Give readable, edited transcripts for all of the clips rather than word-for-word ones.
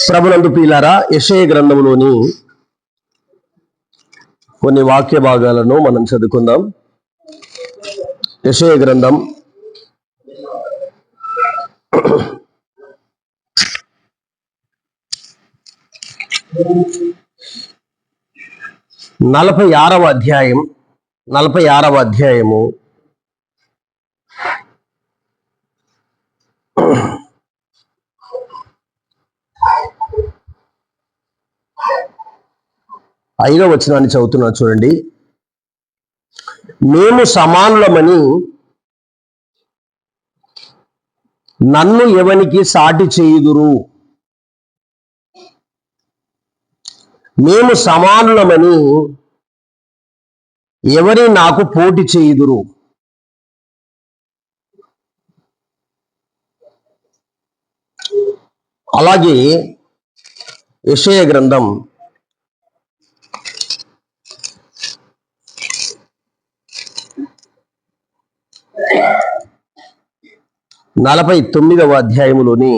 ప్రభునందు ప్రియులారా, యెషయా గ్రంథంలోని కొన్ని వాక్య భాగాలను మనం చదువుకుందాం. యెషయా గ్రంథం 46వ అధ్యాయము 5వ వచనాన్ని చదువుతున్నా చూడండి. మేము సమానులమని నన్ను ఎవనికి సాటి చేయుదురు? మేము సమానులమని ఎవరి నాకు పోటీ చేయుదురు? అలాగే యెషయా గ్రంథం 49వ అధ్యాయములోని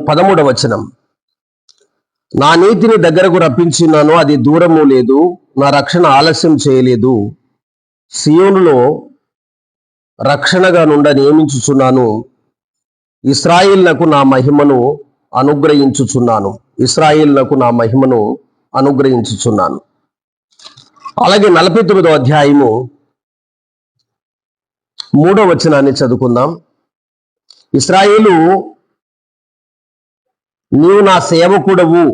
13వ వచనం, నా నీతిని దగ్గరకు రప్పించున్నాను, అది దూరము లేదు, నా రక్షణ ఆలస్యం చేయలేదు. సియోనులో రక్షణగా నుండి నియమించుచున్నాను, ఇశ్రాయేలునకు నా మహిమను అనుగ్రహించుచున్నాను. ఇశ్రాయేలునకు నా మహిమను అనుగ్రహించుచున్నాను. అలాగే 49వ అధ్యాయము 3వ వచనాన్ని చదువుకుందాం. ఇశ్రాయేలు, నీవు నా సేవకుడవు,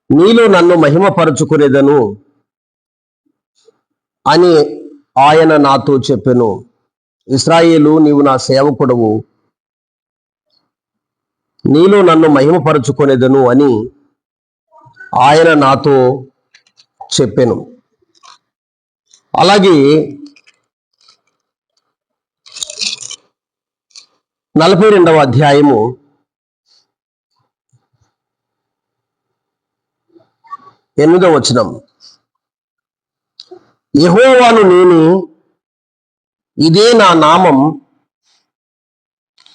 నీలో నన్ను మహిమపరచుకునేదను అని ఆయన నాతో చెప్పెను. ఇశ్రాయేలు, నీవు నా సేవకుడవు, నీలో నన్ను మహిమపరచుకునేదను అని ఆయన నాతో చెప్పెను. అలాగే 42వ అధ్యాయము 8వ వచనం, యెహోవాను నేను, ఇదే నా నామం,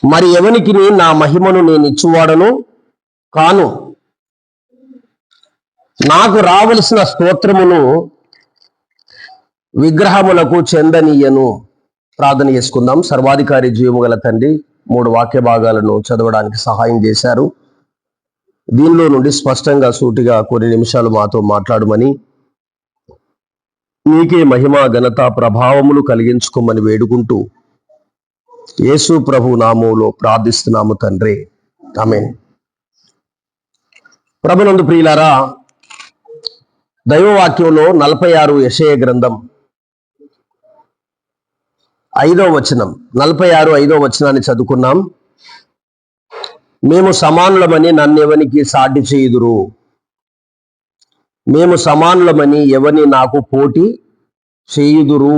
మరి ఎవనికి నా మహిమను నేను ఇచ్చువాడను కాను. నాకు రావలసిన స్తోత్రమును విగ్రహములకు చెందనీయను. ప్రార్థన చేసుకుందాం. సర్వాధికారి జీవము గల తండ్రి, 3 వాక్య భాగాలను చదవడానికి సహాయం చేశారు. దీనిలో నుండి స్పష్టంగా సూటిగా కొన్ని నిమిషాలు మాతో మాట్లాడమని, నీకే మహిమ ఘనత ప్రభావములు కలిగించుకోమని వేడుకుంటూ యేసు ప్రభు నామములో ప్రార్థిస్తున్నాము తండ్రి, ఆమేన్. ప్రభునందు ప్రియులారా, దైవవాక్యంలో 46 యెషయా గ్రంథం 5వ వచనం, 46 5వ వచనాన్ని చదువుకున్నాం. మేము సమానులమని నన్నెవనికి సాటి చేయుదురు? మేము సమానులమని ఎవరిని నాకు పోటీ చేయుదురు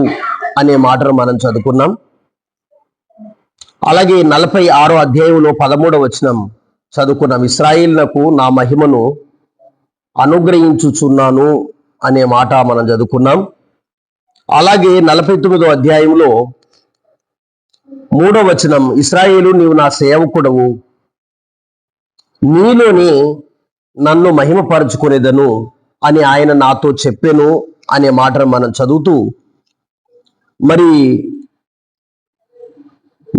అనే మాటను మనం చదువుకున్నాం. అలాగే 46వ అధ్యాయంలో 13వ వచనం చదువుకున్నాం. ఇశ్రాయేలునకు నా మహిమను అనుగ్రహించుచున్నాను అనే మాట మనం చదువుకున్నాం. అలాగే 49వ అధ్యాయంలో 3వ వచనం, ఇశ్రాయేలు, నీవు నా సేవకుడవు, నీలోని నన్ను మహిమపరచుకునేదను అని ఆయన నాతో చెప్పెను అనే మాటను మనం చదువుతూ, మరి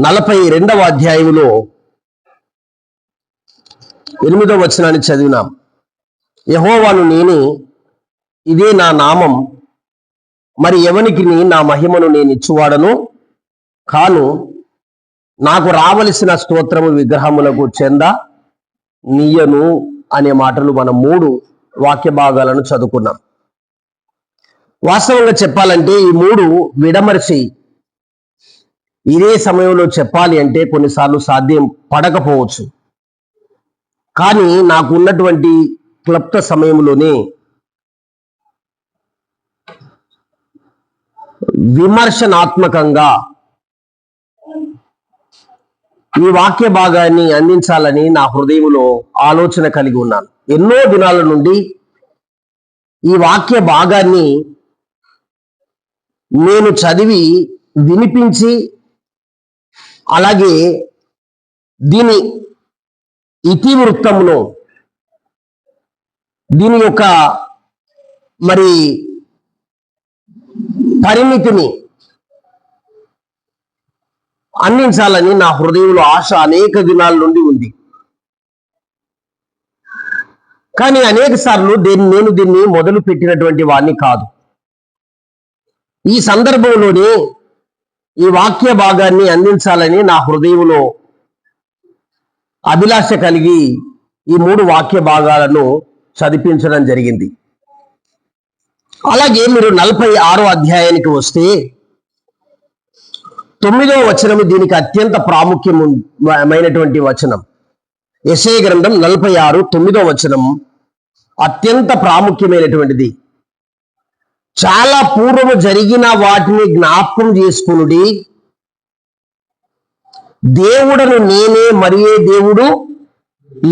42వ అధ్యాయంలో 8వ వచనాన్ని చదివినాం. యెహోవాను నేను, ఇదే నా నామం, మరి ఎవనికి నా మహిమను నేను ఇచ్చువాడను కాను. నాకు రావలసిన స్తోత్రము విగ్రహములకు చెంద నీయను అనే మాటలు మనం 3 వాక్య భాగాలను చదువుకున్నాం. వాస్తవంగా చెప్పాలంటే ఈ 3 విడమర్చి ఇదే సమయంలో చెప్పాలి అంటే కొన్నిసార్లు సాధ్యం పడకపోవచ్చు. కానీ నాకు ఉన్నటువంటి క్లుప్త సమయంలోనే విమర్శనాత్మకంగా ఈ వాక్య భాగాన్ని అందించాలని నా హృదయంలో ఆలోచన కలిగి ఉన్నాను. ఎన్నో దినాల నుండి ఈ వాక్య భాగాన్ని నేను చదివి వినిపించి అలాగే దీని ఇతివృత్తమును దీని యొక్క మరి పరిమితిని అందించాలని నా హృదయంలో ఆశ అనేక దినాల నుండి ఉంది. కానీ అనేక సార్లు నేను దీన్ని మొదలు పెట్టినటువంటి వాడిని కాదు. ఈ సందర్భంలోనే ఈ వాక్య భాగాన్ని అందించాలని నా హృదయంలో అభిలాష కలిగి ఈ 3 వాక్య భాగాలను చదివించడం జరిగింది. అలాగే మీరు 46వ అధ్యాయానికి వస్తే 9వ వచనము దీనికి అత్యంత ప్రాముఖ్యమైనటువంటి వచనం. యెషయా గ్రంథం 46 9వ వచనం అత్యంత ప్రాముఖ్యమైనటువంటిది. చాలా పూర్వము జరిగిన వాటిని జ్ఞాపకం చేసుకునుడి, దేవుడను నేనే మరియే దేవుడు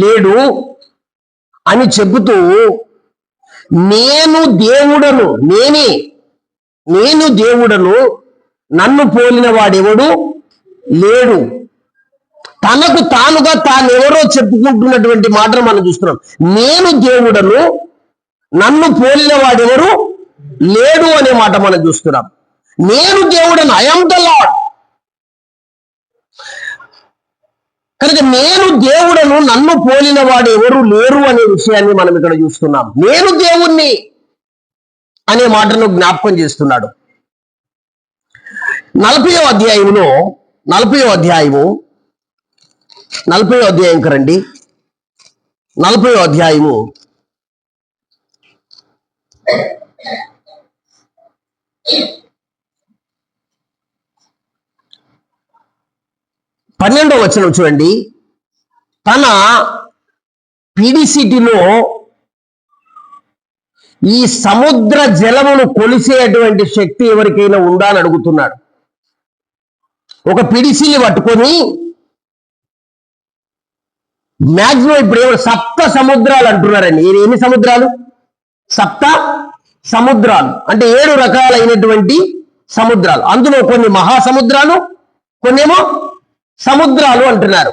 లేడు అని చెబుతూ నేను దేవుడను నన్ను పోలిన వాడెవడు లేడు. తనకు తానుగా తానెవరో చెప్పుకుంటున్నటువంటి మాటను మనం చూస్తున్నాం. నేను దేవుడను నన్ను పోలిన వాడెవరు లేడు అనే మాట మనం చూస్తున్నాం. నేను దేవుడను, ఐ యామ్ ద లార్డ్. కనుక నేను దేవుడను నన్ను పోలిన వాడు ఎవరు లేరు అనే విషయాన్ని మనం ఇక్కడ చూస్తున్నాం. నేను దేవుణ్ణి అనే మాటను జ్ఞాపకం చేస్తున్నాడు. 40వ అధ్యాయంకి రండి. 40వ అధ్యాయము 12వ వచనం చూడండి. తన పిడిసిటిలో ఈ సముద్ర జలమును కొలిసేటువంటి శక్తి ఎవరికైనా ఉందా అని అడుగుతున్నాడు. ఒక పిడిసిని పట్టుకొని మ్యాక్సిమం ఇప్పుడు ఏమో 7 సముద్రాలు అంటున్నారండి. ఎన్ని సముద్రాలు? 7 సముద్రాలు అంటే 7 రకాలైనటువంటి సముద్రాలు. అందులో కొన్ని మహాసముద్రాలు, కొన్నేమో సముద్రాలు అంటున్నారు.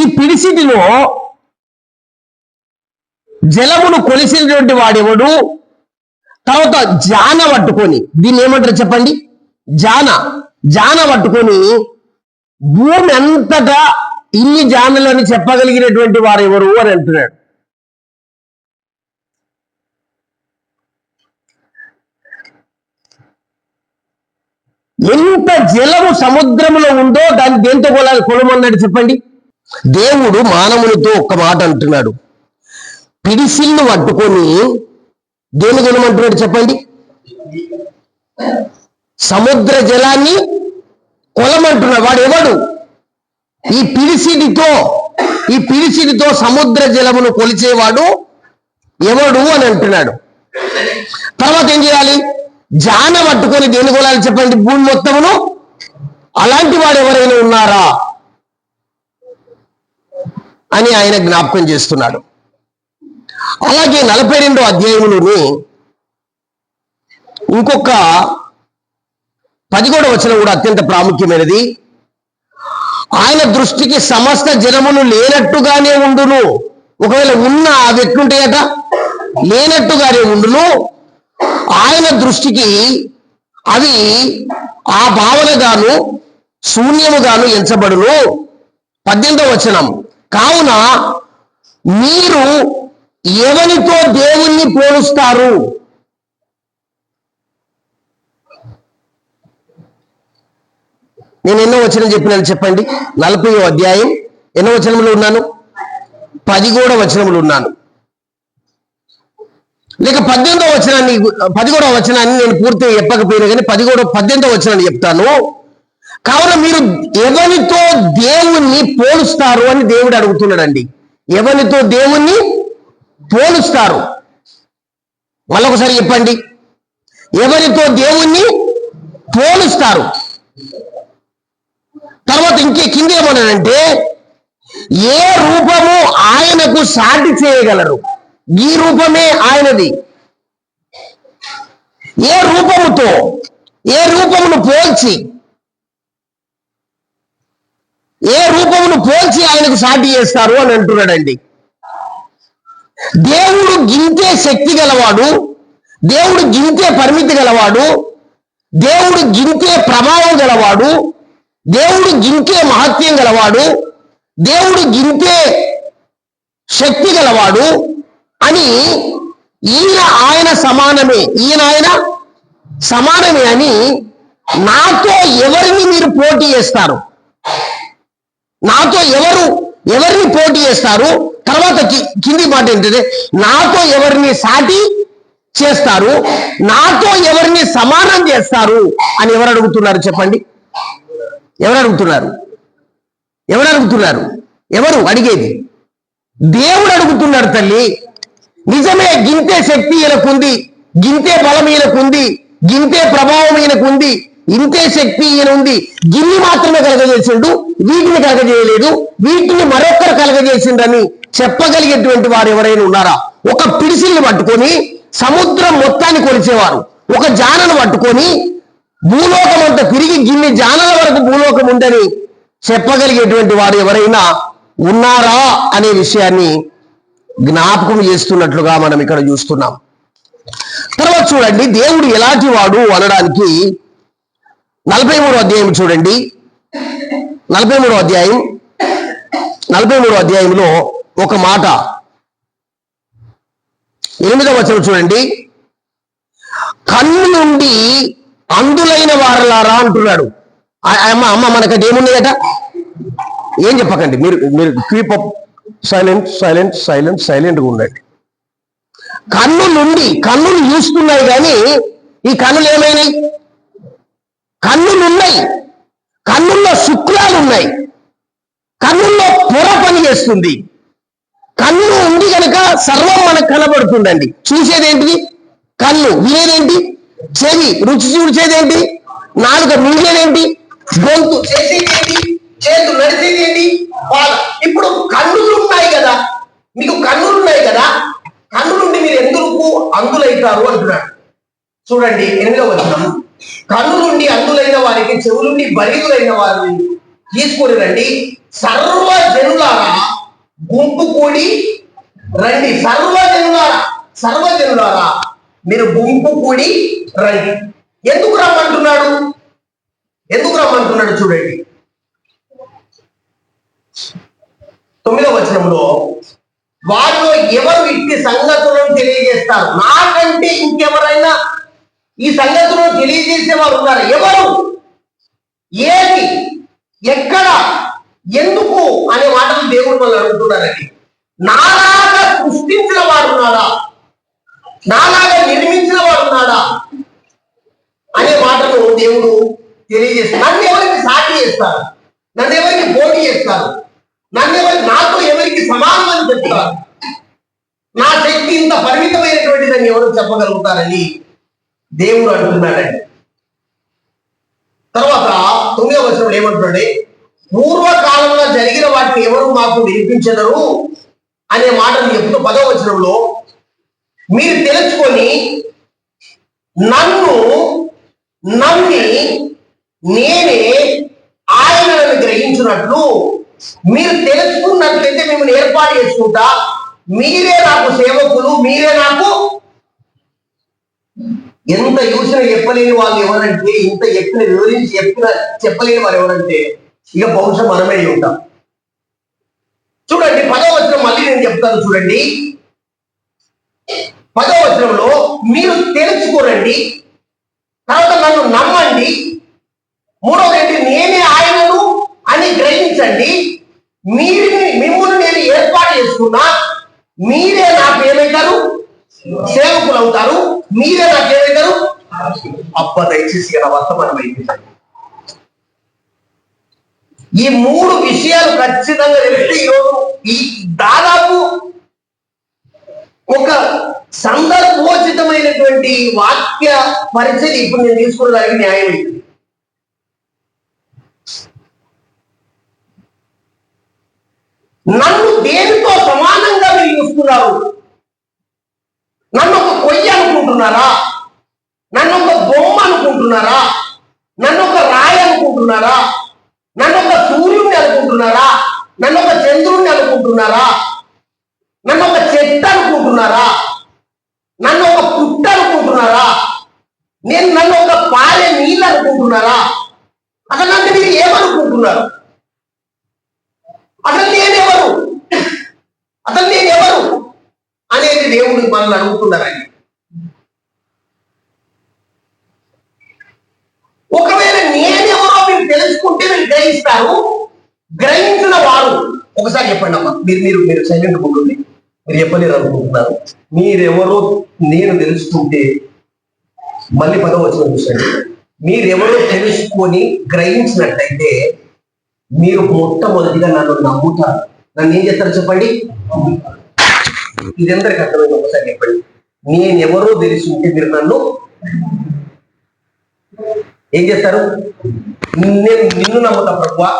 ఈ పిడిసిటిలో జలమును కొలిసినటువంటి వాడెవడు? తర్వాత జాన పట్టుకొని, దీన్ని ఏమంటారు చెప్పండి? జాన పట్టుకొని భూమి అంతటా ఇన్ని జానలని చెప్పగలిగినటువంటి వారు ఎవరు అని అంటున్నాడు. ఎంత జలము సముద్రంలో ఉందో దాన్ని దేంతో కొలమన్నాడు చెప్పండి? దేవుడు మానవునితో ఒక్క మాట అంటున్నాడు. పిడిసిల్ను పట్టుకొని దేని కొలమంటున్నాడు చెప్పండి? సముద్ర జలాన్ని కొలమంటున్నాడు. వాడు ఎవడు? ఈ పిడిసిటితో సముద్ర జలమును కొలిచేవాడు ఎవడు అని అంటున్నాడు. తర్వాత ఏం చేయాలి? జాన పట్టుకొని దేని కొలాలి చెప్పండి? భూమి మొత్తమును. అలాంటి వాడు ఎవరైనా ఉన్నారా అని ఆయన జ్ఞాపకం చేస్తున్నాడు. అలాగే 42వ అధ్యాయంలోని ఇంకొక 11వ వచనం కూడా అత్యంత ప్రాముఖ్యమైనది. ఆయన దృష్టికి సమస్త జనములు లేనట్టుగానే ఉండును. ఒకవేళ ఉన్న ఆ వ్యక్తి ఉంటాయట, లేనట్టుగానే ఉండును. ఆయన దృష్టికి అవి ఆ భావనగాను శూన్యముగాను ఎంచబడును. 18వ వచనం, కావున మీరు ఎవరితో దేవుణ్ణి పోలుస్తారు? నేను ఎన్నో వచనం చెప్పినాను చెప్పండి? 40వ అధ్యాయం ఎన్నో వచనములు ఉన్నాను? 11వ వచనములు ఉన్నాను. లేక 11వ వచనాన్ని నేను పూర్తిగా చెప్పకపోయినా కానీ 18వ వచనాన్ని చెప్తాను. కావున మీరు ఎవరితో దేవుణ్ణి పోలుస్తారు అని దేవుడు అడుగుతున్నాడండి. ఎవరితో దేవుణ్ణి పోలుస్తారు? మళ్ళొకసారి చెప్పండి. ఎవరితో దేవుణ్ణి పోలుస్తారు? తర్వాత కింద ఏమన్నాడంటే, ఏ రూపము ఆయనకు సాటి చేయగలరు? ఈ రూపమే ఆయనది. ఏ రూపముతో ఏ రూపమును పోల్చి ఆయనకు సాటి చేస్తారు అని అంటున్నాడండి. దేవుడు గింతే శక్తి గలవాడు, దేవుడు గింతే పరిమితి గలవాడు, దేవుడు గింతే ప్రభావం గలవాడు, దేవుడు గింతే మహత్యం గలవాడు, దేవుడు గింతే శక్తి గలవాడు అని ఆయన సమానమే అని నాతో ఎవరిని మీరు పోటీ చేస్తారు, నాతో ఎవరిని పోటీ చేస్తారు, తర్వాత కింది మాట ఏంటంటే నాతో ఎవరిని సాటి చేస్తారు, నాతో ఎవరిని సమానం చేస్తారు అని ఎవరు అడుగుతున్నారు చెప్పండి? ఎవరు అడుగుతున్నారు? ఎవరు అడిగేది? దేవుడు అడుగుతున్నాడు తల్లి. నిజమే, గింతే శక్తి ఈయనకుంది, గింతే బలం ఈయనకుంది, గింతే ప్రభావం ఈయనకుంది, ఇంతే శక్తి ఈయన ఉంది. గిన్ని మాత్రమే కలగజేసిండు, వీటిని కలగజేయలేదు, వీటిని మరొకరు కలగజేసిండని చెప్పగలిగేటువంటి వారు ఎవరైనా ఉన్నారా? ఒక పిడిసిల్ని పట్టుకొని సముద్రం మొత్తాన్ని కొలిచేవారు, ఒక జానను పట్టుకొని భూలోకం అంతా తిరిగి గిన్ని జానల వరకు భూలోకం ఉందని చెప్పగలిగేటువంటి వారు ఎవరైనా ఉన్నారా అనే విషయాన్ని జ్ఞాపకం చేస్తున్నట్లుగా మనం ఇక్కడ చూస్తున్నాం. తర్వాత చూడండి, దేవుడు ఎలాంటి వాడు అనడానికి 43వ అధ్యాయం చూడండి. 43వ అధ్యాయంలో ఒక మాట 8వ వచనం చూడండి. కన్ను నుండి అందులైన వారలారా అంటున్నాడు. అమ్మ మనకది ఏమున్నాయట? ఏం చెప్పకండి, మీరు కీప్ అప్, సైలెంట్గా ఉండండి. కన్నులు చూస్తున్నాయి కానీ ఈ కన్నులు ఏమైనాయి? కన్నులున్నాయి, కన్నుల్లో శుక్లాలు ఉన్నాయి, కన్నుల్లో పొర పని చేస్తుంది. కన్ను ఉంది కనుక సర్వం మనకు కనబడుతుందండి. చూసేదేంటిది? కన్ను. వినేదేంటి? చెవి. రుచి చూసేదేంటి? నాలుక. మింగేదేంటి? గొంతు. చేసేదేంటి? చేతులు. నడిచేదేంటి? పాద. ఇప్పుడు కన్నులు ఉన్నాయి కదా, మీకు కన్నులు ఉన్నాయి కదా, కన్నులుండి మీరు ఎందుకు అందులైతారు అంటున్నాడు. చూడండి 8వ వచనం. కన్ను నుండి అందులైన వారికి చెవులుండి బరిదులైన వారిని తీసుకొని రండి, సర్వజనులారా గుంపు కూడి రండి. సర్వజనులారా మీరు గుంపు కూడి రండి. ఎందుకు రమ్మంటున్నాడు చూడండి 9వ వచనంలో, వారిలో ఎవరు ఇట్టి సంగతులను తెలియజేస్తారు? నాకంటే ఇంకెవరైనా ఈ సంగతులను తెలియజేసే వారు ఉన్నారు? ఎవరు? ఏది? ఎక్కడ? ఎందుకు అనే మాటలు దేవుడు వాళ్ళు అడుగుతున్నారండి. నాలాగా సృష్టించిన వాడు ఉన్నాడా, నాలాగా నిర్మించిన వాడు ఉన్నాడా అనే మాటలు దేవుడు తెలియజేస్తారు. నన్ను ఎవరికి సాటి చేస్తారు, నన్ను ఎవరికి పోటీ చేస్తారు, నాతో ఎవరికి సమానం అని చెప్తారు, నా శక్తి ఇంత పరిమితమైనటువంటిదని ఎవరు చెప్పగలుగుతారని దేవుడు అంటున్నాడండి. తర్వాత 9వ వచనంలో ఏమంటున్నాడు? పూర్వకాలంలో జరిగిన వాటిని ఎవరు మాకు వినిపించరు అనే మాటను చెప్తూ 10వ వచనంలో, మీరు తెలుసుకొని నన్ను నమ్మి నేనే ఆయనను గ్రహించినట్లు మీరు తెలుసుకున్నట్లయితే మిమ్మల్ని ఏర్పాటు చేసుకుంటా, మీరే నాకు సేవకులు, మీరే నాకు. ఎంత యూసిన చెప్పలేని వాళ్ళు ఎవరంటే, ఇంత చెప్పిన వివరించి చెప్పలేని వారు ఎవరంటే ఇక బహుశా మనమే ఉంటాం. చూడండి 10వ వచనం మళ్ళీ నేను చెప్తాను చూడండి. 10వ వచనంలో మీరు తెలుసుకోరండి, తర్వాత నన్ను నమ్మండి, మూడవది ఏంటి? నేనే ఆయనను అని గ్రహించండి, మిమ్మల్ని నేను ఏర్పాటు చేసుకున్నా, మీరే నాకు ఏమవుతారు? సేవకులు అవుతారు, మీరే నాకు ఏమవుతారు? దయచేసి ఇలా వర్తమానం అయింది. ఈ 3 విషయాలు ఖచ్చితంగా తెలిస్తే ఈరోజు ఈ దాదాపు ఒక సందర్భోచితమైనటువంటి వాక్య పరిచయం ఇప్పుడు నేను తీసుకున్నదానికి న్యాయం అవుతుంది. నన్ను దేనితో సమానంగా మీరు చూస్తున్నారు? నన్ను ఒక కొయ్య అనుకుంటున్నారా? నన్ను ఒక బొమ్మ అనుకుంటున్నారా? నన్ను ఒక రాయి అనుకుంటున్నారా? నన్ను ఒక సూర్యుడిని అనుకుంటున్నారా? నన్ను ఒక చంద్రుడిని అనుకుంటున్నారా? నన్ను ఒక చెట్టు అనుకుంటున్నారా? నన్ను ఒక పుట్ట అనుకుంటున్నారా? నన్ను ఒక పాలే నీళ్ళు అనుకుంటున్నారా? అసలు నన్ను మీరు ఏమనుకుంటున్నారు? అసలు నేనెవరు అనేది దేవుడు మనల్ని అడుగుతున్నారండి. ఒకవేళ నేనెవరో మీరు తెలుసుకుంటే మీరు గ్రహిస్తారు. గ్రహించిన వారు ఒకసారి చెప్పండి అమ్మా. మీరు సైలెంట్ ఉంటుంది, మీరు చెప్పలేరు అనుకుంటున్నారు. మీరెవరో నేను తెలుసుకుంటే, మళ్ళీ 10వ వచనం చూసండి. మీరెవరో తెలుసుకొని గ్రహించినట్టయితే మీరు మొట్టమొదటిగా నన్ను నమ్ముతారు. నన్ను ఏం చేస్తారు చెప్పండి? ఇది అందరికి అర్థమైంది. ఒకసారి చెప్పండి. నేనెవరో తెలుసుకుంటే మీరు నన్ను ఏం చేస్తారు? నేను నిన్ను నమ్ముతా ప్రభువా.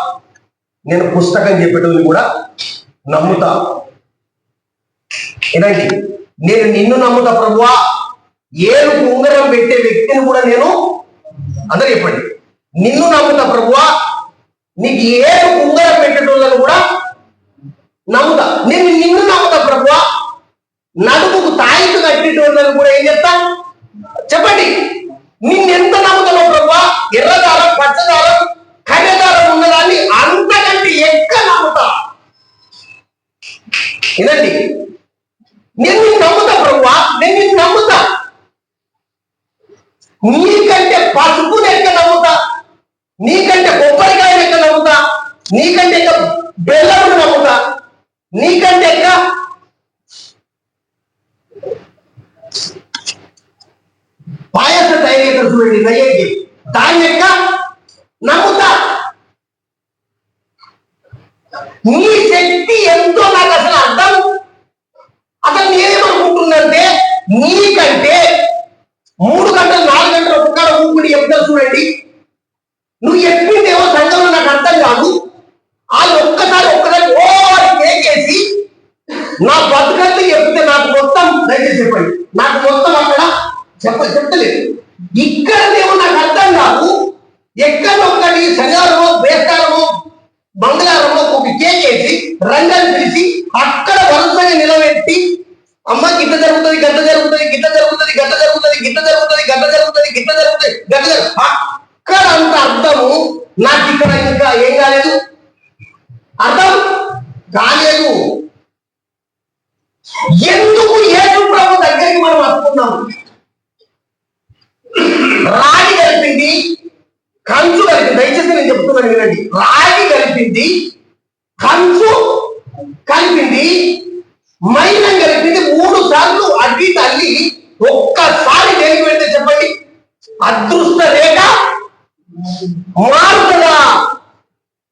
నేను పుస్తకం చెప్పేటోని కూడా నమ్ముతా. ఏనండి, నేను నిన్ను నమ్ముతా ప్రభువా. ఏడు ఉంగరం పెట్టే వ్యక్తిని కూడా నేను, అందరూ చెప్పండి, నిన్ను నమ్ముతా ప్రభువా. నీకు ఏడు ఉంగరం పెట్టేటోళ్ళని కూడా నమ్ముతా. నేను నిన్ను నమ్ముతా ప్రభువా. నడుముకు తాయితు కట్టేటోళ్ళని కూడా ఏం చెప్తా చెప్పండి. నిన్నెంత నమ్ముతానో ప్రభువా. ఎర్రదారం, పచ్చదారం, కర్రదారం ఉన్నదాన్ని అంతకంటే ఎక్కువ నమ్ముతా. ఏనండి, నేను నిన్ను నమ్ముతా ప్రభువా. నేను నిన్ను నమ్ముతా. నీకంటే పసుపుని ఎక్క నమ్ముతా, నీకంటే కొబ్బరికాయని ఎక్క నమ్ముతా, నీకంటే ఎక్క బెల్లమును నమ్ముతా, నీకంటే ఎక్క పాయస తయారు చూడండి నయ్యకి, దాని యొక్క నమ్ముతా. నీ శక్తి ఎంతో నాకు అసలు అర్థం. అసలు నేనేమనుకుంటున్నంటే, నీకంటే 3 గంటలు 4 గంటలు ఒక్కడ ఊపిడి చెప్తారు చూడండి. నువ్వు చెప్పిందేమో సంఘంలో నాకు అర్థం కాదు. వాళ్ళు ఒక్కసారి ఓ కేకేసి నా బతుకల్ని చెప్తే నాకు మొత్తం దయచేసి చెప్పండి. నాకు మొత్తం అక్కడ చెప్తలేదు. ఇక్కడనేమో నాకు అర్థం కాదు. ఎక్కడొక్కడి శనివారమో, బేస్తారమో, మంగళవారమో ఒక కేకేసి రంగని పిలిచి అక్కడ వరుసగా నిలబెట్టి, అమ్మ గిట్ట జరుగుతుంది, గట్ట జరుగుతుంది, గిట్ట జరుగుతుంది, గట్ట జరుగుతుంది, గిట్ట జరుగుతుంది, గట్ట జరుగుతుంది, గిట్ట జరుగుతుంది, గట్ట జరుగుతుంది. అక్కడ అంత అర్థము నాకు ఇక్కడ ఇంకా ఏం కాలేదు, అర్థం కాలేదు. ఎందుకు యేసు ప్రభు దగ్గరికి మనం వస్తున్నాము? రాగి కలిపింది, కంచు కలిపింది. దయచేసి నేను చెప్తున్నాను వినండి. రాగి కలిపింది, కంచు కలిపింది, మైనం కలిపింది. 3 సార్లు అడ్డి తల్లి ఒక్కసారి దేనికి పెడితే చెప్పండి, అదృష్ట రేఖ మారుతుందా?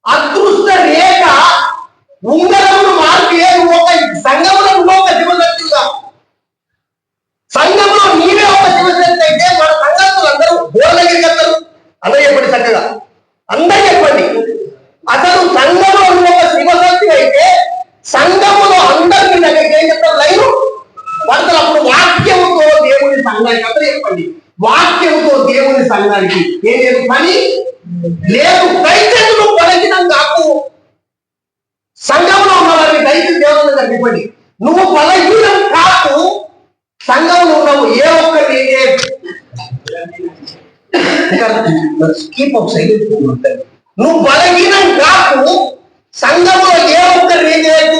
అదృష్ట రేఖ ఉంగరమును మార్పు. ఒక సంఘంలో నువ్వు ఒక శివశక్తిగా, సంఘంలో నీవే ఒక శివశక్తి అయితే మన సంఘంలో అందరూ బోర్లగిరికి వెళ్తారు. అందరూ చెప్పండి చక్కగా, అందరూ చెప్పండి. అసలు సంఘంలో నువ్వు ఒక శివశక్తి అయితే సంఘములో అందరికీ దగ్గరికి ఏం చెప్తారు? లైన్ పడతారు. అప్పుడు వాక్యముతో దేవుని సంఘానికి, అందరూ చెప్పండి, వాక్యముతో దేవుని సంఘానికి ఏం లేదు, పని లేదు. దయచేసి నువ్వు బలహీనం కాకు. సంఘంలో ఉన్న వారిని దయచేసి దేవుని దగ్గర చెప్పండి, నువ్వు బలహీనం కాకు. సంఘంలో ఉన్నావు ఏ ఒక్కరి నువ్వు బలహీనం కాకు. సంఘంలో ఏ ఒక్కరు ఏం చేయకు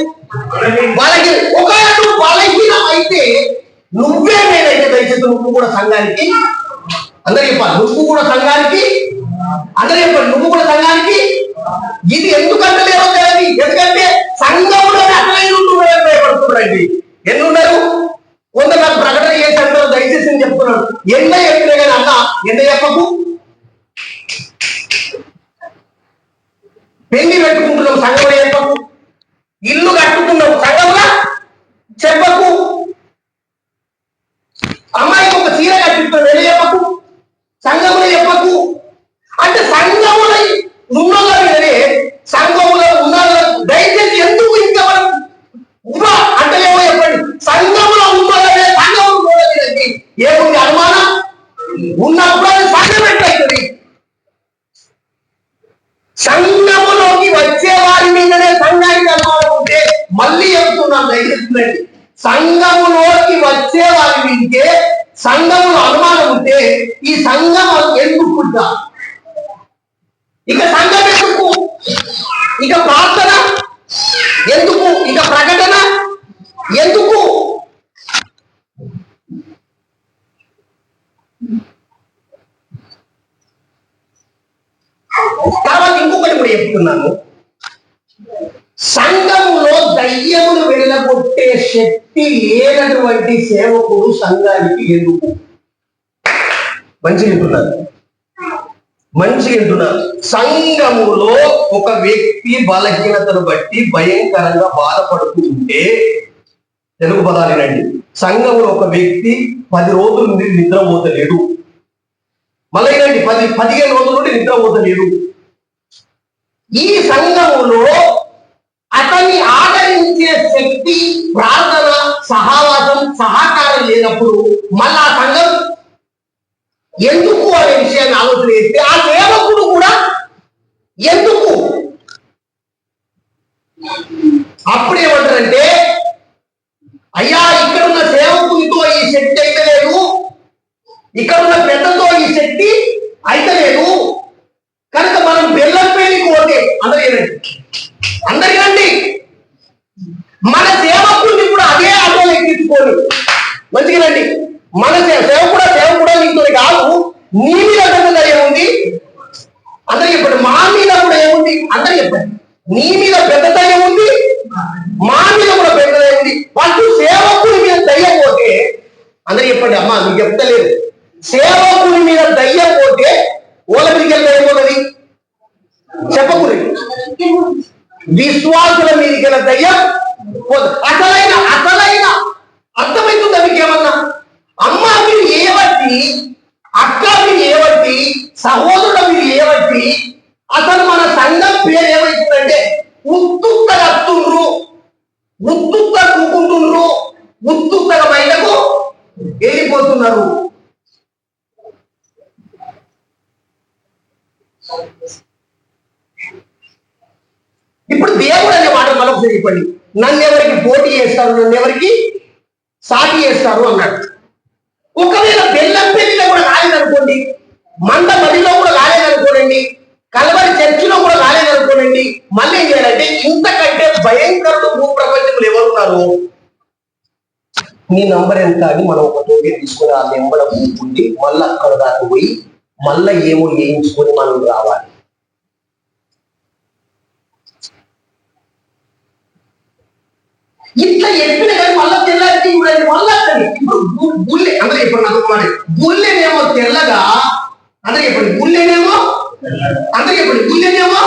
బలహీన. ఒకవేళ నువ్వు బలహీనం అయితే నువ్వే నేనైతే దయచేసి నువ్వు కూడా సంఘానికి, అందరూ చెప్పాలి, నువ్వు కూడా సంఘానికి, అందరూ చెప్పండి, నువ్వు కూడా సంఘానికి. ఇది ఎందుకంటే లేవో తెలియదు. ఎందుకంటే సంఘంలో అట్లయిన ఉంటున్నారని భయపడుతున్నారండి. ఎన్నున్నారు? కొంత నాకు ప్రకటన చేసి అంటారు. దయచేసి నేను చెప్తున్నాను, ఎండ చెప్పినా కానీ అన్న ఎండ చెప్పకు. పెళ్లి పెట్టుకుంటున్నావు సంఘంలో చెప్పకు. ఇల్లు కట్టుకున్నావు సంఘంలో చెప్పకు. అమ్మాయికి ఒక చీర కట్టిస్తున్నావు వెళ్ళి చెప్పకు, సంఘంలో చెప్పకు. అంటే సంఘములో ఉన్నోళ్ళే సంఘములో ఉన్న దయచేసి ఎందుకు ఇంకా మనం అంటే ఏమో చెప్పండి. సంఘములో ఉన్నోళ్ళే సంఘములు ఏముంది అనుమానం ఉన్నప్పుడు సంఘం సంఘములోకి వచ్చే వారి మీదనే సంఘానికి అనుమానం ఉంటే, మళ్ళీ చెప్తున్నాను దయచేసి, సంఘములోకి వచ్చే వారి మీదే సంఘములో అనుమానం ఉంటే ఈ సంఘం ఎందుకుంటా? ఇక సంఘం ఎందుకు? ఇక ప్రార్థన ఎందుకు? ఇక ప్రకటన ఎందుకు? తర్వాత ఇంకొకటి కూడా చెప్తున్నాను, సంఘములో దయ్యములు వెళ్ళగొట్టే శక్తి లేనటువంటి సేవకుడు సంఘానికి ఎందుకు? మంచిగా వింటున్నారు, మంచిగా వింటున్నారు. సంఘములో ఒక వ్యక్తి బలహీనతను బట్టి భయంకరంగా బాధపడుతూ ఉంటే, తెలుగు పదాలేనండి, సంఘంలో ఒక వ్యక్తి 10 రోజుల నుండి నిద్రపోతలేడు, మళ్ళీ 15 రోజుల నుండి నిద్రపోతలేడు. ఈ సంఘములో అతన్ని ఆదరించే శక్తి, ప్రార్థన, సహవాసం, సహకారం లేనప్పుడు మళ్ళా ఆ సంఘం ఎందుకు అనే విషయాన్ని ఆలోచన చేస్తే ఆ సేవకుడు కూడా ఎందుకు? అప్పుడు ఏమంటారంటే, అయ్యా ఇక్కడున్న సేవకునితో ఈ శక్తి అయితే లేదు, ఇక్కడున్న పెద్దతో ఈ శక్తి అయితే లేదు, కనుక మనం బెల్లంపల్లికి పోతే అందరి రండి, మన సేవకుడిని కూడా అదే ఆటోలు ఎక్కించుకోండి, మంచిగా రండి. మన సేవకుడా నీతో కాదు, నీ మీద పెద్ద ఏముంది అందరు చెప్పండి, మా మీద కూడా ఏముంది అందరు చెప్పండి. నీ మీద పెద్ద దయ్యం ఉంది, మా మీద కూడా పెద్ద దయ్యం ఉంది. వాళ్ళు సేవకుడి మీద దయ్యం పోతే అందరు చెప్పండి, అమ్మా మీకు చెప్తలేదు, సేవకుడి మీద దయ్యం పోతే ఓల మీదకి వెళ్తే ఏమవుతుంది చెప్పకూడదు, విశ్వాసుల మీదకి వెళ్ళ దయ్యం అసలైన అర్థమవుతుందా మీకేమన్నా? అమ్మ మీరు ఏవట్టి, అక్క మీరు ఏవట్టి, సహోదరుడు మీరు ఏవట్టి, అసలు మన సంఘం పేరు ఏమవుతుందంటే ఉత్తుత్తగా వస్తుండ్రు, ఉత్తుత్తగా కూకుంటుండ్రు, ఉత్తుత్తగా బయటకు వెళ్ళిపోతున్నారు. ఇప్పుడు దేవుడు అనే మాట మనకు చెప్పండి, నన్ను ఎవరికి పోటీ చేస్తారు, నన్ను ఎవరికి సాటి చేస్తారు అన్నాడు. ఒకవేళ బెల్లంపల్లిలో కూడా కాలేదనుకోండి, మందమల్లిలో కూడా కాలేదనుకోనండి, కలవరి చర్చిలో కూడా కాలేదనుకోనండి, మళ్ళీ ఏం చేయాలంటే ఇంతకంటే భయంకరుడు భూప్రపంచంలో ఎవరున్నారు, నీ నంబర్ ఎంత అని మనం ఒక టోకెన్ తీసుకుని ఆ నెంబర్ కూర్చుండి మళ్ళీ అక్కడ దాకా పోయి మళ్ళీ ఏమో వేయించుకొని మనం రావాలి. ఇట్లా చెప్పిన కానీ మళ్ళీ తెల్లారికి చూడండి, మళ్ళీ అక్కడి ఇప్పుడు గుళ్ళె అందరూ చెప్పండి, నాకు గుళ్ళెనేమో తెల్లగా, అందరూ చెప్పండి గుళ్ళెనేమో, అందరూ చెప్పండి గుళ్ళెనేమో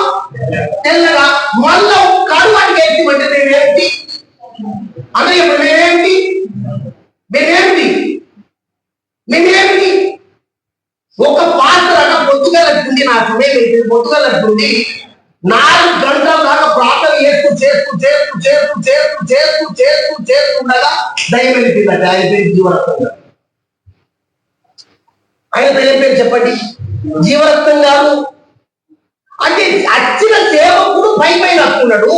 తెల్లగా, మళ్ళా కడువాటికి వేసి అంటే మేమేంటి, అందరూ చెప్పండి మేమేంటి ఒక పాత్ర పొద్దుగలట్టుంది, నా సమయం అయితే పొద్దుగలట్టుంది 4 గంటల దాకా ప్రార్థన చేస్తుండగా దయ్యం వెళ్ళిపోయిందట. ఆయన పేరు జీవరత్నం గారు. ఆయన దయ్యం పేరు చెప్పండి, జీవరత్నం గారు. అంటే అచ్చిన సేవకుడు పైన వస్తున్నాడు,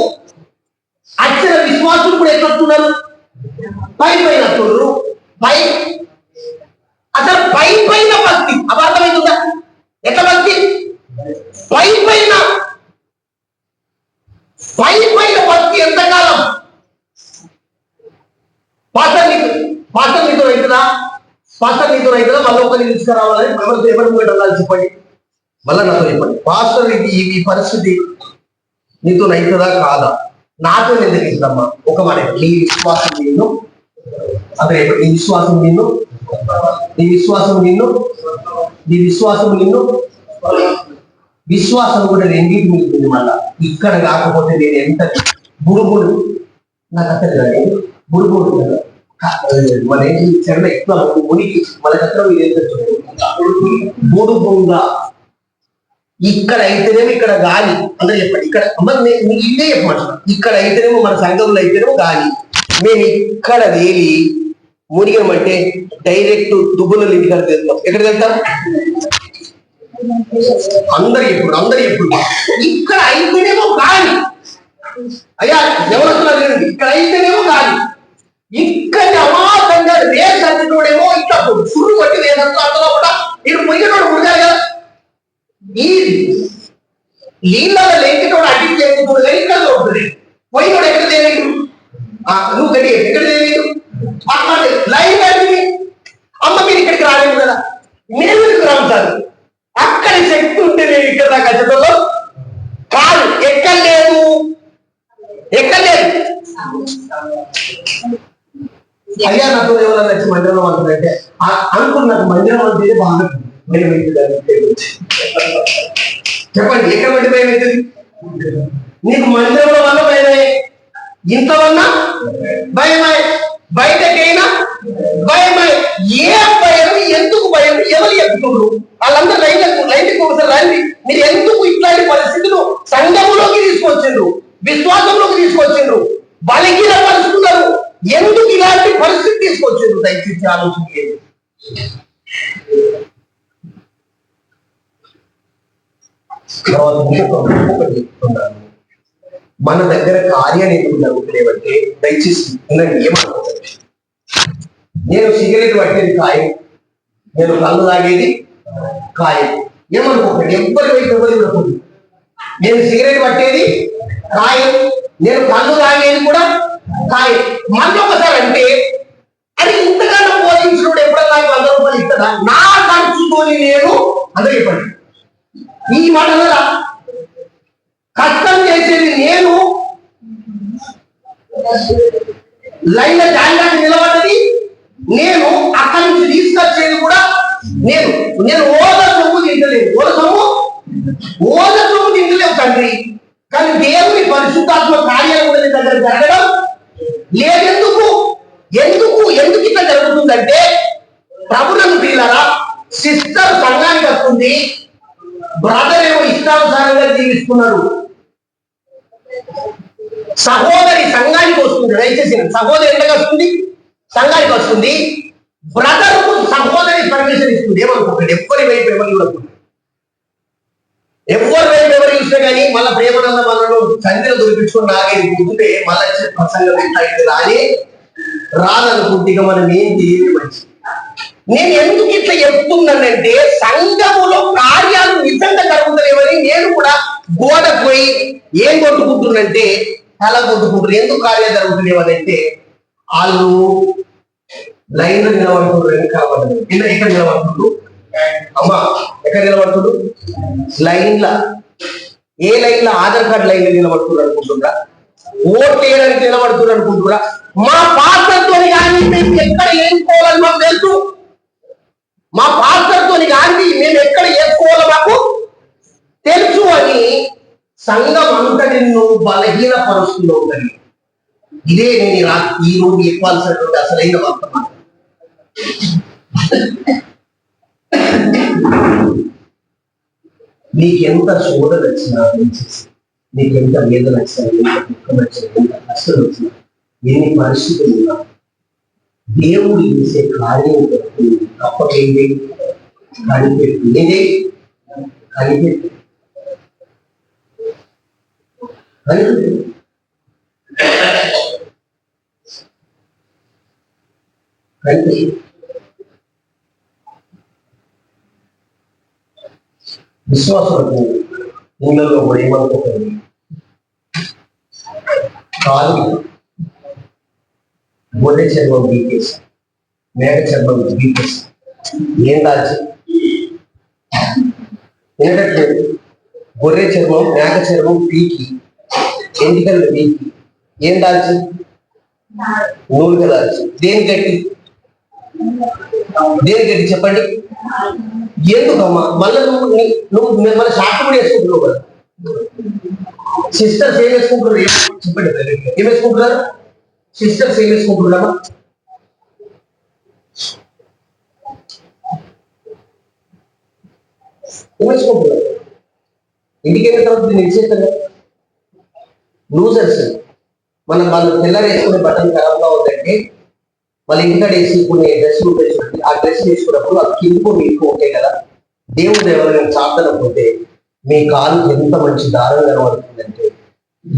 అచ్చిన విశ్వాసులు కూడా ఎట్లా వస్తున్నారు, పైన వస్తున్నారు. అసలు పైన భక్తి అపార్థమవుతుందా? ఎట్లా భక్తి? పైన భక్తి ఎంతకాలం? పాస్టర్ నీతో అవుతుందా? మళ్ళీ ఒకరిని తీసుకురావాలని ఎవరు పోయి చెప్పండి, మళ్ళీ నాతో చెప్పండి, పాస్టర్ ఈ పరిస్థితి నీతో అవుతుందా కాదా? నాతో ఎందుకు ఇస్తామ్మా? ఒక మాట, నీ విశ్వాసం నిన్ను, అదే నీ విశ్వాసం నిన్ను విశ్వాసం కూడా రెండింటి మిగులుతుంది. మళ్ళా ఇక్కడ కాకపోతే నేను ఎంత బుడుబుడు నాకు అసలు కానీ బుడుబుడు మన చెరణ ఎక్కువ మునికి మన దగ్గర బుడుబుడుగా ఇక్కడ అయితేనేమో ఇక్కడ గాలి, అందరూ చెప్పండి, ఇక్కడ మీకు ఇదే చెప్పమంటున్నా, ఇక్కడ అయితేనేమో మన సంఘంలో అయితేనేమో గాలి, మేము ఇక్కడ వేలి మునిగమంటే డైరెక్ట్ దుబ్బుల ఇంటికి వెళ్తాం. ఎక్కడికి వెళ్తాం? అందరు ఎప్పుడు ఇక్కడ నీళ్ళలో లేకపోతే అడ్డి చేయకూడదు కానీ ఇక్కడ దొరుకుతుంది. పోయినోడు ఎక్కడ తెలియదు, నువ్వు గడి ఎక్కడ తెలియదు అక్కడ లైన్ అడిగి అమ్మ మీరు ఇక్కడికి రాలేదు కదా, నేను ఇక్కడికి రావుతాను. అక్కడి శక్తి ఉంటే నేను ఇక్కడ దాకా వచ్చేటలో కాదు, ఎక్కలేదు. అయ్యా నాకు ఎవరైనా వచ్చి మందిరం అంటారంటే అనుకున్న నాకు మందిరం అంటే బాగా భయం అవుతుంది. చెప్పండి, ఎక్కడ బట్టి భయం అవుతుంది? నీకు మందిరంలో వల్ల భయమే, ఇంతవన్నా భయమే, బయటకైనా భయమే. ఏ భయం, ఎందుకు భయం, ఎవరు ఎక్కుతున్నారు? వాళ్ళందరూ లైన్కి ఒకసారి రండి. మీరు ఎందుకు ఇట్లాంటి పరిస్థితులు సంఘములోకి తీసుకొచ్చిండ్రు, విశ్వాసంలోకి తీసుకొచ్చిండ్రు, బలిగిన పరుస్తున్నారు? ఎందుకు ఇలాంటి పరిస్థితి తీసుకొచ్చిండ్రు? దయచేసి ఆలోచించేది. మన దగ్గర కార్యాలు ఎందుకు జరుగుతున్నాయంటే దయచేసి ఏమనుకోండి. నేను సిగరెట్ పట్టేది ఖాయం, నేను కళ్ళు తాగేది ఖాయం. ఏమనుకోకండి, ఎవ్వరి వైపు ఎవరి అనుకోండి. నేను సిగరెట్ పట్టేది ఖాయం, నేను కళ్ళు తాగేది కూడా ఖాయం. మళ్ళీ ఒకసారి అంటే అది ఇంతకన్నా పోషించుడు ఎప్పుడన్నా నాకు 100 రూపాయలు ఇస్తుందా? నా ఖర్చుతోని నేను అందరూ చెప్పండి. ఈ మాట కష్టం చేసేది నేను, లైన్ జాయిన్ నిలబడ్డది నేను, అక్కడి నుంచి తీసుకొచ్చేది కూడా నేను. ఓద సొమ్ము తింటలేదు, ఓద సొమ్ము తింటలేవు తండ్రి. కానీ దేవుని పరిశుద్ధాత్మ కార్యాలు కూడా దగ్గర జరగడం లేదెందుకు? ఎందుకు ఇట్లా జరుగుతుందంటే ప్రభుత్వం పిల్లరా, సిస్టర్ సంఘానికి వస్తుంది, బ్రదర్ ఏమో ఇష్టానుసారంగా జీవిస్తున్నాడు. సహోదరి సంఘానికి వస్తుంది, దయచేసి సహోదరి ఎంతగా వస్తుంది, సంఘానికి వస్తుంది. బ్రదర్ కు సహోదరి పర్మిషన్ ఇస్తుంది. ఏమనుకోకండి, ఎవరి వైపు ఎవరు చూడకుండా, ఎవరి వైపు ఎవరు చూస్తే కానీ మళ్ళీ ప్రేమానంద మనలో చంద్ర దొరికించుకొని నాగేది కూర్చుంటే మళ్ళీ ప్రసంగం ఎంత రాదనుకుంటే ఇక మనం ఏం చేయలేదు మంచి. నేను ఎందుకు ఇట్లా చెప్తున్నానంటే సంఘములో కార్యాలు నిజంగా జరుగుతలేవని నేను కూడా గోడ పోయి ఏం కొట్టుకుంటున్నంటే అలా కొట్టుకుంటారు. ఎందుకు కార్యాలు జరుగుతలేవనంటే వాళ్ళు లైన్ లో నిలబడుతున్నారు. కాబట్టి ఎక్కడ నిలబడుతుండ్రు అమ్మా, ఎక్కడ నిలబడుతుండ్రు? లైన్ల. ఏ లైన్ లో? ఆధార్ కార్డు లైన్ లో నిలబడుతున్నారు అనుకుంటున్నా, ఓట్ వేయడానికి నిలబడుతున్నారు అనుకుంటున్నా. మా పాత్రతో కానీ మేము ఎక్కడ వేసుకోవాలని మాకు తెలుసు. మా పాత్రతో కానీ మేము ఎక్కడ వేసుకోవాలో మాకు తెలుసు అని సంఘం అంతటి నువ్వు బలహీనపరుస్తూ ఉంటుంది. ఇదే నేను ఈ రోజు చెప్పాల్సినటువంటి అసలైన వర్తమానం. నీకెంత శోధన వచ్చినా, నీకెంత వేదన వచ్చినా, ఎంత దుఃఖం వచ్చినా, ఎంత కష్టం వచ్చినా, ఎన్ని పరిస్థితులు ఉన్నా దేవుడు చేసే కార్యం తప్పకేంటి? కనిపెట్టు. ఏదే కనిపెట్టు. విశ్వాసం నీళ్ళలో కూడా ఏమనుకోకండి, కాదు గొర్రె చర్మం బీకేసి, మేక చర్మం బీకేసి ఏం దాచి వినట్లేదు. గొర్రె చర్మం మేక చర్మం పీకి ఎంటికలు పీకి ఏం దాల్చి? నూలుగా దాల్చి. దేని గట్టి చెప్పండి? ఎందుకమ్మా మళ్ళీ నువ్వు మన షార్ట్ కూడా వేసుకుంటున్నావు కదా. సిస్టర్స్ ఏం వేసుకుంటున్నారు చెప్పండి? ఏం వేసుకుంటున్నారు సిస్టర్స్? ఏం వేసుకుంటున్నామా? ఏం వేసుకుంటున్నారు? ఇంటికి వెళ్ళిన తర్వాత నేను ఇచ్చేస్తాను. లూజర్స్ మనం వాళ్ళు తెల్లారి వేసుకునే బట్టలు ఖరాబ్గా ఉందంటే వాళ్ళ ఇంటికాడ వేసుకునే డ్రెస్సులు వేసుకుంటే ఆ డ్రెస్ వేసుకున్నప్పుడు అది కిందకు మీకు ఉంటాయి కదా. దేవుడు ఎవరైనా చాతన పోతే మీ కాలు ఎంత మంచి దారం కనబడుతుందంటే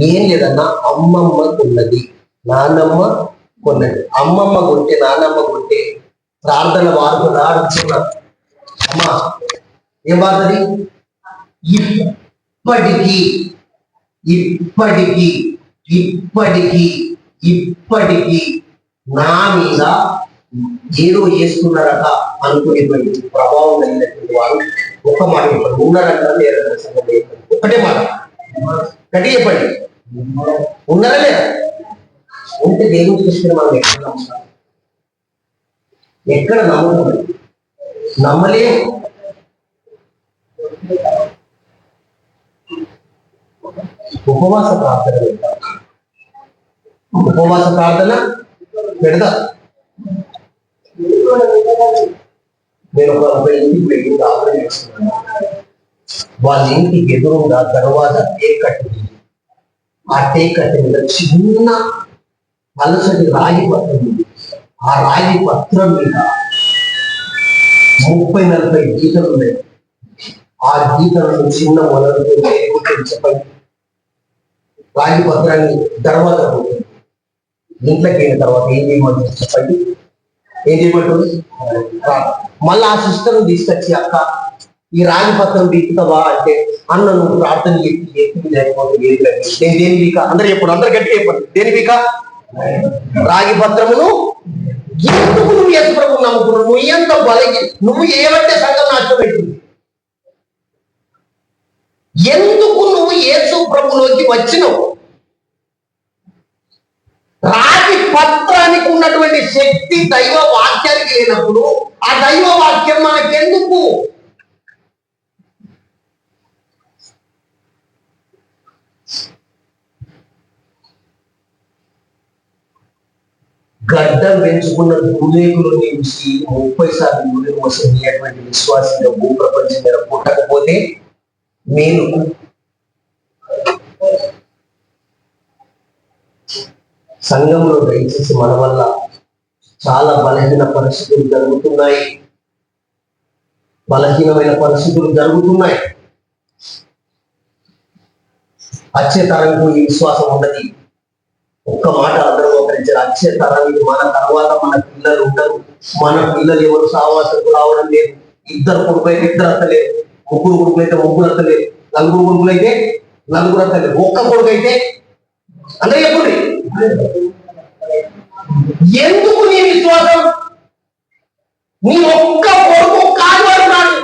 ఏం లేదన్నా అమ్మమ్మ కొన్నది, నాన్నమ్మ కొన్నది. అమ్మమ్మ కొంటే నాన్నమ్మ కొంటే ప్రార్థన వాడుతున్నా అమ్మా ఏం వాడుతుంది? ఇప్పటికీ ఇప్పటికీ ఇప్పటికీ ఇప్పటికీ నా మీద ఏదో వేసుకున్నారట అనుకునేటువంటి ప్రభావం కలిగినటువంటి వారు ఒక్క మాట చెప్పండి, ఉన్నారంటారా లేదంటారా సంగతి? ఒక్కటే మాట గట్టి చెప్పండి, ఉన్నారా లేదా? ఉంటే దేవుని చూసుకుని మనం ఎక్కడ నమ్ముతాం? ఎక్కడ నమ్ముతాం? నమ్మలేము. ఉపవాస ప్రార్థన పెడతా, ఉపవాస ప్రార్థన పెడతా. నేను ఒక ఇంటికి వెళ్ళి ప్రార్థన చేస్తున్నాను. వాళ్ళ ఇంటికి ఎదురుగా దర్వాజా టేకట్టు, ఆ టేకట్టు మీద చిన్న పలసటి రాగి పత్రం ఉంది. ఆ రాగి పత్రం మీద 30-40 గీతలు ఉన్నాయి. ఆ గీతలను చిన్న మొదలుతో చెప్పండి. రాగి పత్రాన్ని దర్వాజా ఉంటుంది. ఇంట్లోకి అయిన తర్వాత ఏం చేయమంటుంది చెప్పండి? ఏం చేయమంటుంది? మళ్ళీ ఆ సిస్టర్ను తీసుకొచ్చి, అక్క ఈ రాగి పత్రం దిక్కుతావా అంటే, అన్న నువ్వు ప్రార్థన చెప్పి లేకపోతే నేను దేని వీక అందరు చెప్పండి, అందరు గట్టి చెప్పండి, దేని వీక? రాగి పత్రమును. ఎందుకు నువ్వు యేసు ప్రభువు నమ్ముకున్నావు? నువ్వు ఎంత బలగి, నువ్వు ఏమంటే సంఘం నాశనం పెట్టింది? ఎందుకు నువ్వు యేసు ప్రభులోకి వచ్చినావు? రాగి పత్రానికి ఉన్నటువంటి శక్తి దైవ వాక్యానికి లేనప్పుడు ఆ దైవ వాక్యం మనకెందుకు? గడ్డం పెంచుకున్న దుర్లేకులు నుంచి 30 సార్లు యూరిన్ మోసం చేయటువంటి విశ్వాసంగా భూప్రపంచం మీద పుట్టకపోతే నేను సంఘంలో దయచేసి మన వల్ల చాలా బలహీన పరిస్థితులు జరుగుతున్నాయి. బలహీనమైన పరిస్థితులు జరుగుతున్నాయి. వచ్చే తరంకు ఈ విశ్వాసం ఉండదు. ఒక్క మాట అందరూ ఒకరించారు. వచ్చే తరానికి మన తర్వాత మన పిల్లలు ఉండరు. మన పిల్లలు ఎవరు సావాసకు రావడం లేదు. 2 కొడుకులు అయితే 2 అత్తలేదు, 3 కొడుకులు అయితే 3 అత్తలేదు, 4 కొడుకులు అయితే 4 అత్తలేదు, ఒక్క కొడుకు అయితే అందరూ చెప్పండి. ఎందుకు నీ విశ్వాసం? నీ ఒక్క కొడుకు ఆదివారం రాదు,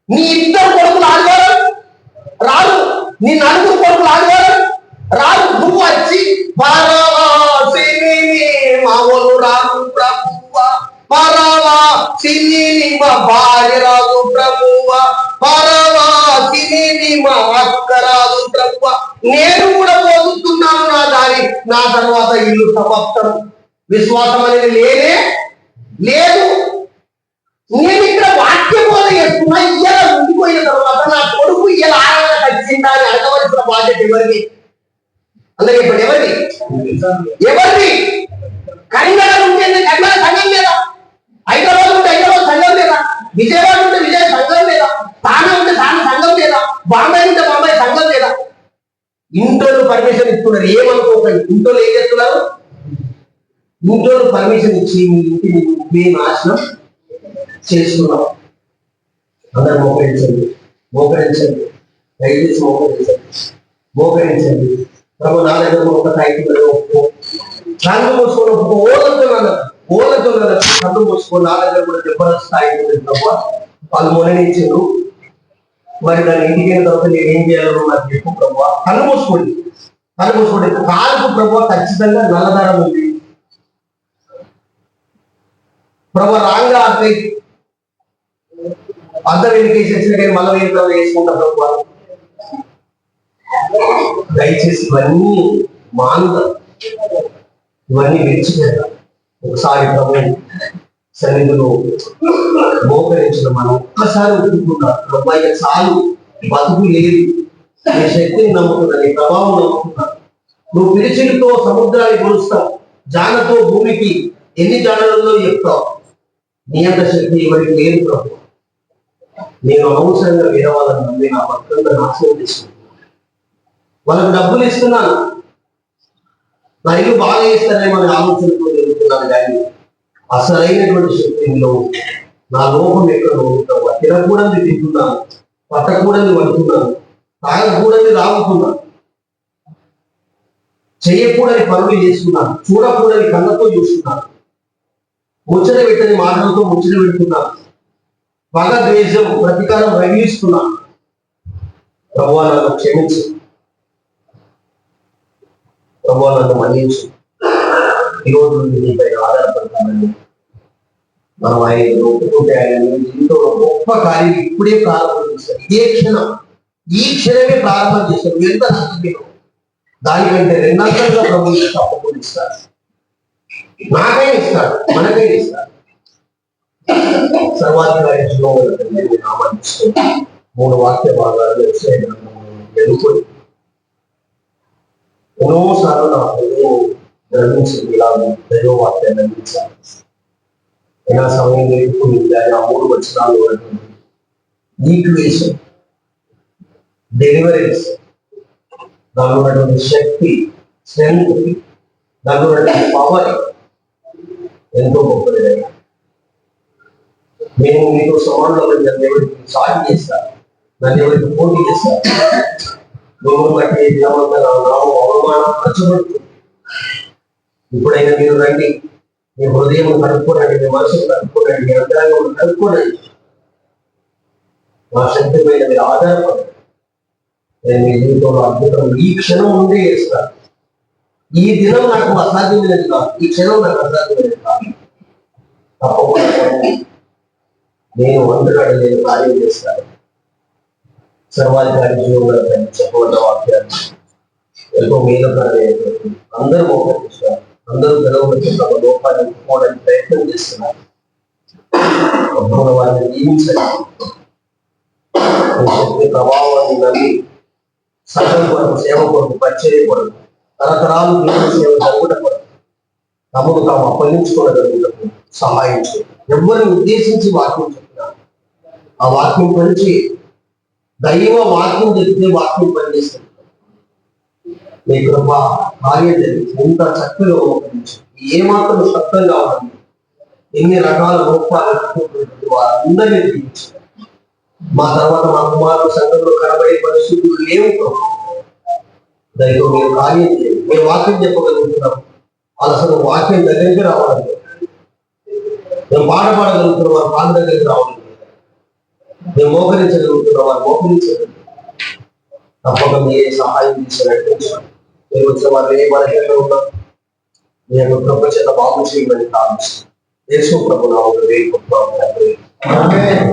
నీ 2 కొడుకులు ఆదివారం రాదు, నీ 4 కొడుకులు ఆదివారం రాదు. నువ్వు వచ్చి మా వాళ్ళు రాదు ప్రభువ, పరవాసిని మా భార్య రాదు ప్రభువ, పరవాసిని మా అక్క రాదు ప్రభువ. నేను కూడా పోతున్నాను నా దారి, నా తర్వాత ఇల్లు సమాప్తం. విశ్వాసం అనేది లేనే లేదు. నేను ఇక్కడ వాక్య బోధ చేస్తున్నా. ఇలా ఉండిపోయిన తర్వాత నా కొడుకు ఇలా ఆనంద వచ్చిందా అని అడగవలసిన బాధ్యత ఎవరిది? అందరూ చెప్పండి, ఎవరిది? ఎవరిది? కరీంనగర్ ఉంటే కరీంనగర్ సంఘం లేదా? హైదరాబాద్ ఉంటే హైదరాబాద్ సంఘం లేదా? విజయవాడ ఉంటే విజయ సంఘం లేదా? తానే ఉంటే తానే సంఘం లేదా? బాంబాయి ఉంటే బాంబాయి సంఘం లేదా? ఇంట్లో పర్మిషన్ ఇస్తున్నారు, ఏమనుకోకండి. ఇంట్లో ఏం చేస్తున్నారు? ఇంట్లో పర్మిషన్ ఇచ్చి మీ ఇంటిని మీ నాశనం చేస్తున్నాం. అందరు మోకరించండి, మోకరించండి, దయచేసి మోకరించండి, మోకరించండి. ప్రభు నా దగ్గర ఒక తాయితున్నారు, కళ్ళు మూసుకొని ఒక ఓలతో కళ్ళు మూసుకొని నా దగ్గర కూడా జబర్దస్త్ స్థాయి ఉంది ప్రభు. వాళ్ళు మొననిచ్చారు, మరి దాన్ని ఇంటికి తర్వాత నేను ఏం చేయాలో నాకు చెప్పు ప్రభు. కళ్ళు మూసుకోండి, కళ్ళు మూసుకోండి. కాలుకు ప్రభు ఖచ్చితంగా నల్లదారం ఉంది ప్రభు. రాంగా అట్లే అర్థం ఎడ్యుకేషన్ నేను మళ్ళీ వేసుకుంటా ప్రభు. దయచేసి ఇవన్నీ మానుగా, ఇవన్నీ విడిచిపెడతాం. ఒకసారి ప్రభు సన్నిధిలో మోకరించిన మనం ఒక్కసారి ఒప్పుకున్నా ప్రభు, చాలు, బతుకు లేదు, నీ శక్తిని నమ్ముతున్నా, నీ ప్రభావం నమ్ముతున్నా. నువ్వు పిలిచితో సముద్రాన్ని కొలుస్తావు, జానతో భూమికి ఎన్ని జానలలో చెప్తావు. నీ అంత శక్తి ఎవరికి లేదు ప్రభు. నేను అవసరంగా వేరే వాళ్ళని నమ్మి నా భక్తులను నాశనం చేసుకుంటున్నాను. వాళ్ళకు డబ్బులు ఇస్తున్నాను, నా ఇల్లు బాగా ఇస్తానని మన ఆలోచనతో జరుగుతున్నాను. కానీ అసలైనటువంటి శక్తిలో నా లోపం ఎక్కడ ఉంటావు, తినకూడదు తింటున్నాను, పట్టకూడని పడుతున్నాను, తాగకూడని రాగుతున్నాను, చేయకూడని పనులు చేస్తున్నాను, చూడకూడని కళ్ళతో చూస్తున్నాను, ముచ్చట పెట్టని మాటలతో ముచ్చట పెడుతున్నాను, పగ ద్వేషం ప్రతీకారం రగిలిస్తున్నాను. ప్రభువా నన్ను క్షమించు, ప్రభువా నన్ను మన్నించు. ఈరోజు నీపై ఆధారపడతానని మనం ఆయన ఒప్పుకుంటే ఆయన జీవితంలో గొప్ప కార్యం ఇప్పుడే ప్రారంభం చేశారు. ఈ క్షణమే ప్రారంభం చేశారు. ఎంత నష్టపోయాం, దానికంటే రెండంతలుగా ప్రభు తప్పకుండా ఇస్తారు. నాకైనా ఇస్తాడు, మనకైనా ఇస్తాడు. సర్వాధికారి నామాన్ని 3 వాక్య భాగాలు ఎన్నుకొని ఎన్నోసార్లు నా హృదయం గ్రహించింది. ఇలా దైవవాక్యాన్ని అందించాలి. అయినా సమయం ఎదుర్కొని ఆ 3 వచనాలు ఈక్వేషన్, డెలివరెన్స్, దానిలో ఉన్నటువంటి శక్తి, స్ట్రెంగ్త్, దానిలో ఉన్నటువంటి పవర్ ఎంతో గొప్పది. మేము మీతో సమానంలో నన్ను ఎవరికి సాటి చేస్తారు, నన్ను ఎవరికి పోటీ చేస్తారు, మేము బట్టి అవమానం పరచబడుతుంది. ఇప్పుడైనా మీరు రండి, మీ హృదయం కనుక్కోనండి, మీ మనసును కనుక్కోనండి, మీ అంతరంగం కనుక్కోనండి. నా శక్తి పైన మీరు ఆధారపడండి. నేను మీ జీవితంలో అద్భుతం ఈ క్షణం ఉండే చేస్తాను. ఈ దినం నాకు అసాధ్యమైనది కాదు, ఈ క్షణం నాకు అసాధ్యమైనది కాదు. తప్పకుండా నేను వందనాడు నేను కార్యం చేస్తాను. సర్వాధికారి జీవుల చెప్పబడ్డ వాక్యాలు ఎంతో మేలుకరమైన. అందరూ మోకరిస్తారు, అందరూ గెలవడానికి తమ లోపాన్ని ఒప్పుకోవడానికి ప్రయత్నం చేస్తున్నారు. వారిని జీవించండి. శక్తి ప్రభావాన్ని నమ్మి సంఘం కొరకు, సేవ కొరకు, పరిచర్య కొరకు, తరతరాలు దేవుని సేవ జరుగుట కొరకు తమకు తాము అప్పగించుకోవడానికి సహాయం చేయండి. ఎవరిని ఉద్దేశించి వాక్యం చెప్తున్నారు, ఆ వాక్యం గురించి దైవ వాక్యం చెప్తే వాక్యం పనిచేస్తుంది. మీ కృప కార్యం జరిగింది. ఇంత చక్కగా ఏమాత్రం శబ్దంగా ఉంది. ఎన్ని రకాల రూపాలు వారందరినీ జీవించారు. మా తర్వాత మా కుమారుడు సంఘంలో కనబడే పరిస్థితులు లేవు. దైవం మీరు కార్యం చేయండి. మీరు వాక్యం చెప్పగలుగుతున్నాం, అసలు వాక్యం దగ్గరికి రావడం లేదు. మేము పాట పాడగలుగుతున్నాం, వారి పాట దగ్గరికి రావడం లేదు. మేము మోకరించగలుగుతున్నాం, వారు మోకరించగలుగుతున్నాం. తప్పక మీరే సహాయం చేసి నడిపించాలి. మీరు వచ్చిన వారు ఏ బలహీనలో ఉన్నారు, మీ యొక్క ప్రపంచంలో బాగు చేయమని కావచ్చు. యేసు ప్రభువు నామములో వేడుకుంటున్నాము తండ్రి. ఆమేన్.